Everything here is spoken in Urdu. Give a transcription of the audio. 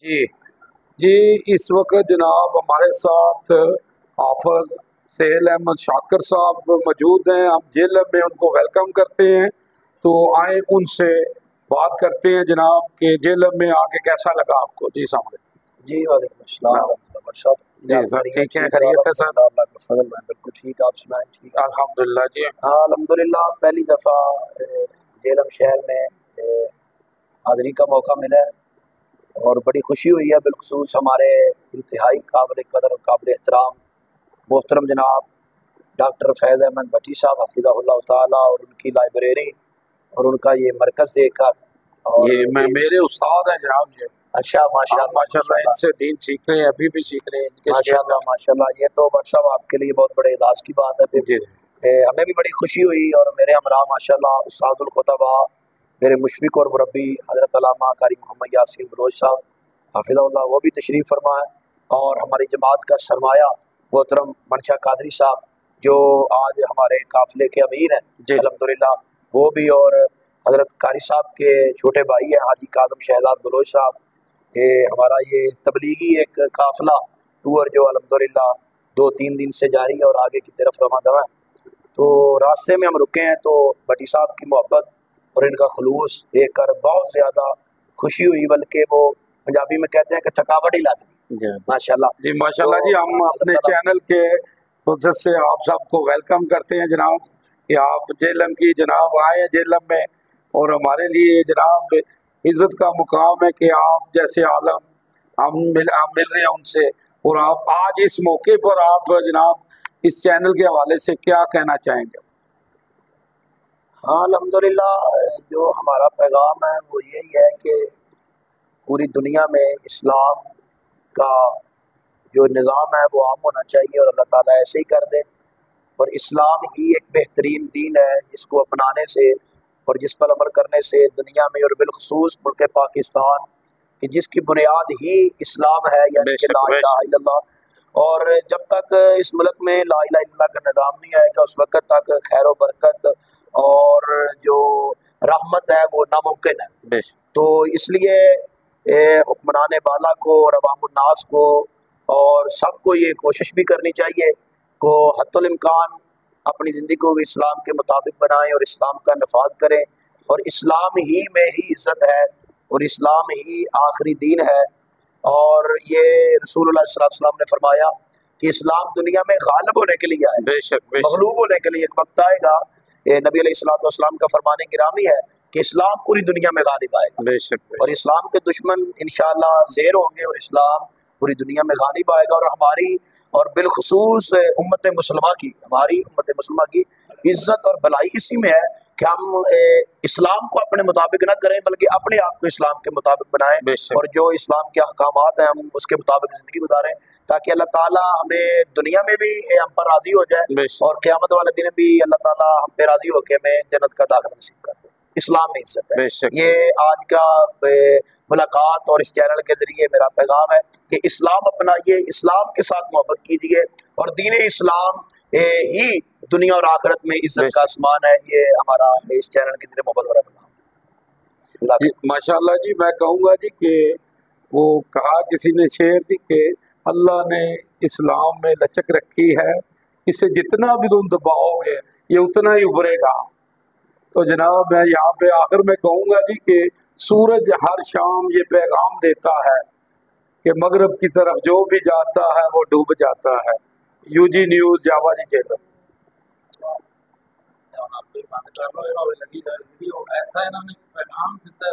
جی جی اس وقت جناب ہمارے ساتھ حافظ سہیل احمد شاکر صاحب موجود ہیں. ہم جیل میں ان کو ویلکم کرتے ہیں، تو آئیں ان سے بات کرتے ہیں جناب کہ جیل میں آ کے کیسا لگا آپ کو. جی السلام علیکم. جی وعلیکم السلام ورحمۃ اللہ وبرکاتہ. جی سر ٹھیک ہے، خیریت ہے سر؟ اللہ کا فضل میں بالکل ٹھیک. آپ سنائیں؟ ٹھیک الحمدللہ. جی ہاں الحمدللہ. پہلی دفعہ جیلم شہر میں حاضری کا موقع ملا ہے اور بڑی خوشی ہوئی ہے، بالخصوص ہمارے انتہائی قابل قدر اور قابل احترام محترم جناب ڈاکٹر فیض احمد بٹی صاحب حفظہ اللہ تعالیٰ، اور ان کی لائبریری اور ان کا یہ مرکز دیکھ کر. اور یہ میرے استاد ہیں جناب. جی اچھا ماشاء ماشاء اللہ ان سے دین سیکھ رہے ہیں، ابھی بھی سیکھ رہے ہیں ان کے ماشاء اللہ ماشاء اللہ. یہ تو بٹ صاحب آپ کے لیے بہت بڑے اعزاز کی بات ہے. پھر جی ہمیں بھی بڑی خوشی ہوئی، اور میرے ہمراہ ماشاء اللہ استاد الخطبہ میرے مشفق اور مربی حضرت علامہ قاری محمد یاسین بلوچ صاحب حافظہ اللہ، وہ بھی تشریف فرما ہے. اور ہماری جماعت کا سرمایہ محترم منشا قادری صاحب جو آج ہمارے قافلے کے امیر ہیں جی الحمدللہ، وہ بھی. اور حضرت قاری صاحب کے چھوٹے بھائی ہیں حاجی کاظم شہزاد بلوچ صاحب. ہمارا یہ تبلیغی ایک قافلہ ٹور جو الحمدللہ 2-3 دن سے جاری ہے اور آگے کی طرف رواں دواں ہے. تو راستے میں ہم رکے ہیں تو بٹی صاحب کی محبت اور ان کا خلوص دیکھ کر بہت زیادہ خوشی ہوئی، بلکہ وہ پنجابی میں کہتے ہیں کہ تھکاوٹ ہی لاتی ماشاء اللہ. جی ماشاء اللہ. جی ہم اپنے چینل کے خصوص سے آپ سب کو ویلکم کرتے ہیں جناب کہ آپ جیلم کی جناب آئے ہیں جیلم میں، اور ہمارے لیے جناب عزت کا مقام ہے کہ آپ جیسے عالم ہم مل رہے ہیں ان سے. اور آپ آج اس موقع پر آپ جناب اس چینل کے حوالے سے کیا کہنا چاہیں گے؟ ہاں الحمدللہ جو ہمارا پیغام ہے وہ یہی ہے کہ پوری دنیا میں اسلام کا جو نظام ہے وہ عام ہونا چاہیے، اور اللہ تعالیٰ ایسے ہی کر دے. اور اسلام ہی ایک بہترین دین ہے جس کو اپنانے سے اور جس پر عمل کرنے سے دنیا میں اور بالخصوص ملک پاکستان کہ جس کی بنیاد ہی اسلام ہے، یعنی کہ لا الہ الا اللہ. اور جب تک اس ملک میں لا الہ الا اللہ کا نظام نہیں آئے گا اس وقت تک خیر و برکت اور جو رحمت ہے وہ ناممکن ہے. تو اس لیے حکمران بالا کو اور عوام الناس کو اور سب کو یہ کوشش بھی کرنی چاہیے کہ حتی الامکان اپنی زندگی کو اسلام کے مطابق بنائیں اور اسلام کا نفاذ کریں. اور اسلام ہی میں ہی عزت ہے اور اسلام ہی آخری دین ہے. اور یہ رسول اللہ صلی اللہ علیہ وسلم نے فرمایا کہ اسلام دنیا میں غالب ہونے کے لیے آئے، مغلوب ہونے کے لیے ایک وقت آئے گا. نبی علیہ الصلوۃ والسلام کا فرمان گرامی ہے کہ اسلام پوری دنیا میں غالب آئے گا، اور اسلام کے دشمن انشاءاللہ زیر ہوں گے اور اسلام پوری دنیا میں غالب آئے گا. اور ہماری اور بالخصوص امت مسلمہ کی، ہماری امت مسلمہ کی عزت اور بھلائی اسی میں ہے کہ ہم اسلام کو اپنے مطابق نہ کریں بلکہ اپنے آپ کو اسلام کے مطابق بنائیں، اور جو اسلام کے احکامات ہیں ہم اس کے مطابق زندگی گزاریں تاکہ اللہ تعالیٰ ہمیں دنیا میں بھی ہم پر راضی ہو جائے اور قیامت والے دن بھی اللہ تعالیٰ ہم پہ راضی ہو کے ہمیں جنت کا داخلہ نصیب کر دے. اسلام میں عزت ہے. یہ آج کا ملاقات اور اس چینل کے ذریعے میرا پیغام ہے کہ اسلام اپنائیے، اسلام کے ساتھ محبت کیجیے، اور دین اسلام ہی دنیا اور آخرت میں عزت کا آسمان ہے. یہ ہمارا اس چینل کے ذریعے محبت والا پیغام ہے. ماشاء اللہ. جی میں کہوں گا جی کہ وہ کہا کسی نے شعر تھی کہ اللہ نے اسلام میں لچک رکھی ہے، اسے جتنا بھی تم دباؤ گے یہ اتنا ہی ابھرے گا. تو جناب میں یہاں پہ آخر میں کہوں گا جی کہ سورج ہر شام یہ پیغام دیتا ہے کہ مغرب کی طرف جو بھی جاتا ہے وہ ڈوب جاتا ہے. یو جی نیوز جاوا جی چینل. ایسا انہوں نے پیغام دیتا ہے